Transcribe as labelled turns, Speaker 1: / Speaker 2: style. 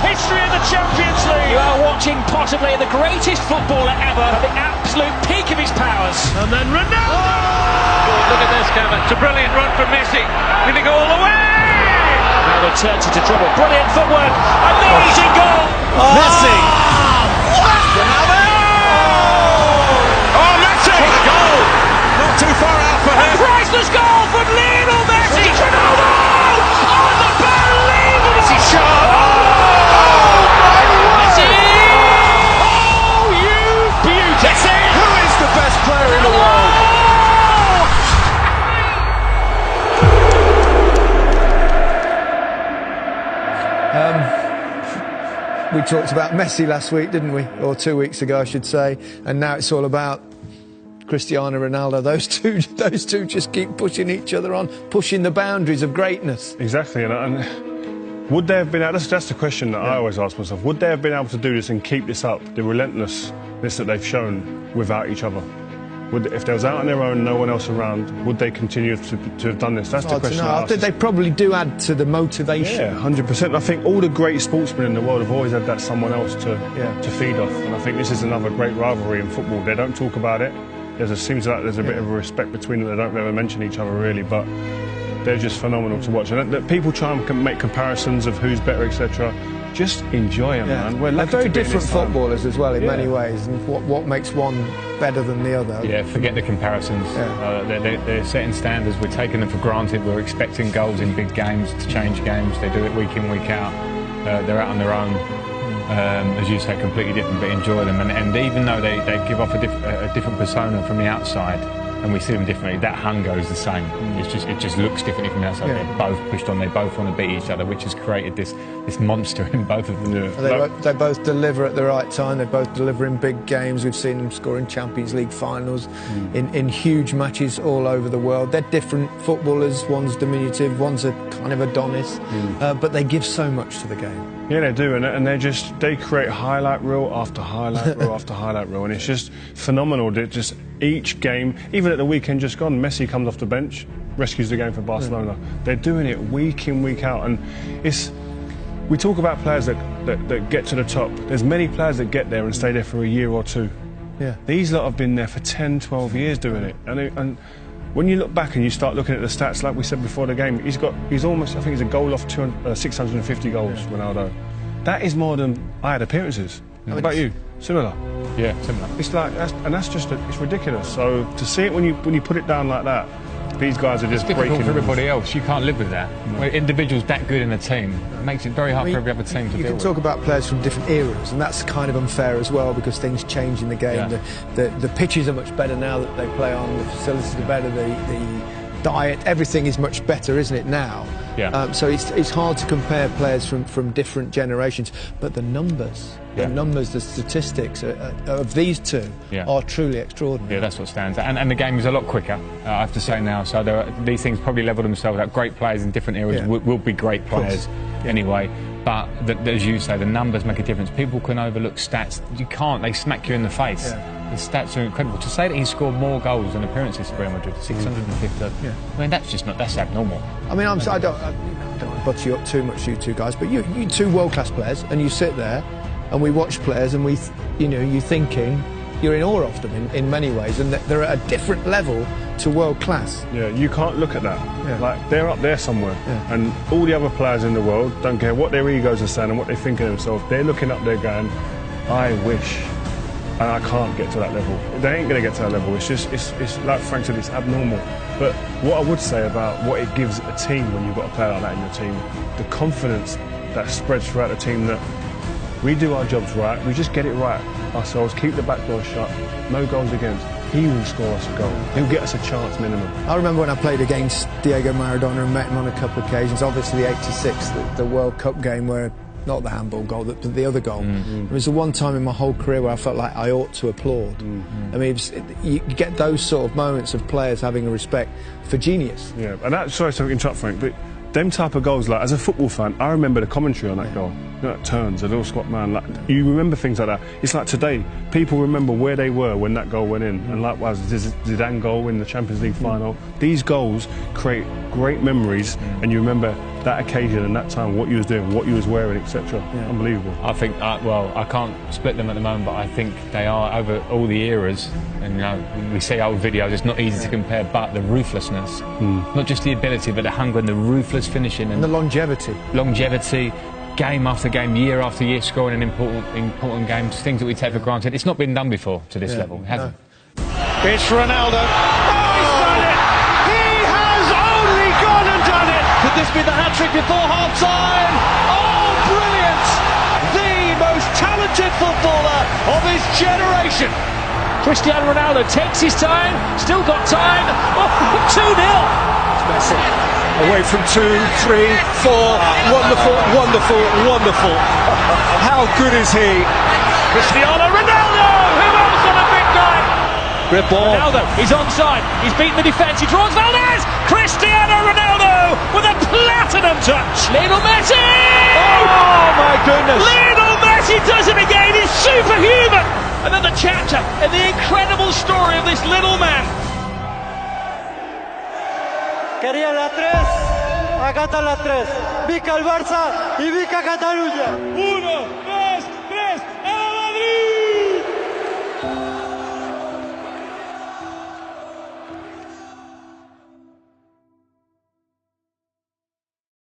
Speaker 1: history of the Champions League. You are watching possibly the greatest footballer ever at the absolute peak of his powers. And then Ronaldo!
Speaker 2: Oh, look at this, Kevin. It's a brilliant run from Messi. Did he go all the way?
Speaker 1: Now they turns into trouble. Brilliant footwork. Amazing goal.
Speaker 3: Messi.
Speaker 1: What? Ronaldo!
Speaker 2: Oh, Messi!
Speaker 3: What a goal! Not too far out for him.
Speaker 1: A priceless goal from Lionel Messi. Ronaldo! Unbelievable! Messi shot. Messi! Oh, you beauty! Messi!
Speaker 3: Who is the best player in the world?
Speaker 4: We talked about Messi last week, didn't we? Or 2 weeks ago, I should say. And now it's all about Cristiano Ronaldo. Those two just keep pushing each other on, pushing the boundaries of greatness.
Speaker 5: Exactly, and would they have been able, that's the question that I always ask myself, would they have been able to do this and keep this up, the relentlessness that they've shown without each other? If they was out on their own, no one else around, would they continue to have done this? That's the question I ask.
Speaker 4: They probably do add to the motivation.
Speaker 5: Yeah, 100%. I think all the great sportsmen in the world have always had that someone else to feed off, and I think this is another great rivalry in football. They don't talk about it. It seems like there's a bit of a respect between them. They don't ever mention each other really, but they're just phenomenal to watch. And people try and make comparisons of who's better, etc. Just enjoy them, man.
Speaker 4: They're very different footballers as well in many ways, and what makes one better than the other?
Speaker 6: Yeah, forget the comparisons. They're setting standards. We're taking them for granted. We're expecting goals in big games to change games. They do it week in, week out. They're out on their own. As you say, completely different, but enjoy them. And even though they give off a different persona from the outside, and we see them differently, that hunger is the same. It just looks differently from the outside. They're both pushed on. They both want to beat each other, which has created this monster in both of them.
Speaker 4: They both deliver at the right time. They both deliver in big games. We've seen them score in Champions League finals, in huge matches all over the world. They're different footballers. One's diminutive, one's a kind of Adonis, but they give so much to the game.
Speaker 5: Yeah, they do, and they create highlight reel after highlight reel after highlight reel, and it's just phenomenal. Just each game, even at the weekend just gone, Messi comes off the bench, rescues the game for Barcelona. They're doing it week in, week out, and we talk about players that get to the top. There's many players that get there and stay there for a year or two.
Speaker 4: Yeah.
Speaker 5: These lot have been there for 10, 12 years doing it, and when you look back and you start looking at the stats, like we said before the game, he's almost, I think he's a goal off 650 goals, Ronaldo. That is more than I had appearances. What about you? Similar?
Speaker 6: Yeah, similar.
Speaker 5: It's like, that's just, it's ridiculous. So to see it when you put it down like that, these guys are just breaking.
Speaker 6: It's difficult for everybody else. You can't live with that. No. Individuals that good in a team, it makes it very hard for every other team to deal with.
Speaker 4: You can talk about players from different eras, and that's kind of unfair as well because things change in the game. Yeah. The pitches are much better now that they play on. The facilities are better. The diet, everything is much better, isn't it now?
Speaker 6: Yeah.
Speaker 4: So it's hard to compare players from different generations, but the numbers, the statistics of these two are truly extraordinary.
Speaker 6: Yeah, that's what stands out. And the game is a lot quicker, I have to say now. So these things probably level themselves out. Great players in different eras will be great players anyway. But as you say, the numbers make a difference. People can overlook stats. You can't. They smack you in the face. The stats are incredible. To say that he scored more goals than appearances for Real Madrid, 650. I mean, that's abnormal.
Speaker 4: I mean, I don't want to butt you up too much, you two guys, but you two world-class players, and you sit there, and we watch players, and you're thinking, you're in awe of them in many ways, and they're at a different level to world-class.
Speaker 5: Yeah, you can't look at that. Yeah. Like, they're up there somewhere, and all the other players in the world, don't care what their egos are saying and what they think of themselves, they're looking up there going, I wish. And I can't get to that level. They ain't going to get to that level. It's just, it's like Frank said, it's abnormal. But what I would say about what it gives a team when you've got a player like that in your team, the confidence that spreads throughout the team that we do our jobs right, we just get it right ourselves, keep the back door shut, no goals against. He will score us a goal. He'll get us a chance minimum.
Speaker 4: I remember when I played against Diego Maradona and met him on a couple of occasions, obviously the '86, the World Cup game where not the handball goal, the other goal. It was the one time in my whole career where I felt like I ought to applaud. I mean, you get those sort of moments of players having a respect for genius.
Speaker 5: Yeah, and that, sorry to interrupt, Frank, but them type of goals, like, as a football fan, I remember the commentary on that goal. You know, that turns, a little squat man, like, you remember things like that. It's like today, people remember where they were when that goal went in, and likewise, Zidane goal in the Champions League final. These goals create great memories, and you remember that occasion and that time, what you was doing, what you was wearing, etc. Unbelievable.
Speaker 6: I think, well, I can't split them at the moment, but I think they are over all the eras. And you know, we see old videos, it's not easy to compare, but the ruthlessness, not just the ability, but the hunger and the ruthless finishing
Speaker 4: And the longevity.
Speaker 6: Game after game, year after year, scoring in important games, things that we take for granted. It's not been done before to this level, it hasn't.
Speaker 3: It's Ronaldo. Oh, he's done it! He has only gone and done it! Could this be the hat-trick before half-time? Oh, brilliant! The most talented footballer of his generation.
Speaker 1: Cristiano Ronaldo takes his time, still got time. Oh, 2-0.
Speaker 3: Messi away from 2, 3, 4. Wonderful, wonderful, wonderful. How good is he?
Speaker 1: Cristiano Ronaldo! Who else on a big night?
Speaker 3: Great ball.
Speaker 1: Ronaldo, he's onside. He's beaten the defence. He draws Valdez. Cristiano Ronaldo with a platinum touch. Lionel Messi!
Speaker 3: Oh my goodness!
Speaker 1: Lionel Messi does it again. He's superhuman. Another chapter in the incredible story of this little man.
Speaker 7: Quería la 3, acá está la 3. Vica el Barça y Vica Cataluña.
Speaker 3: 1,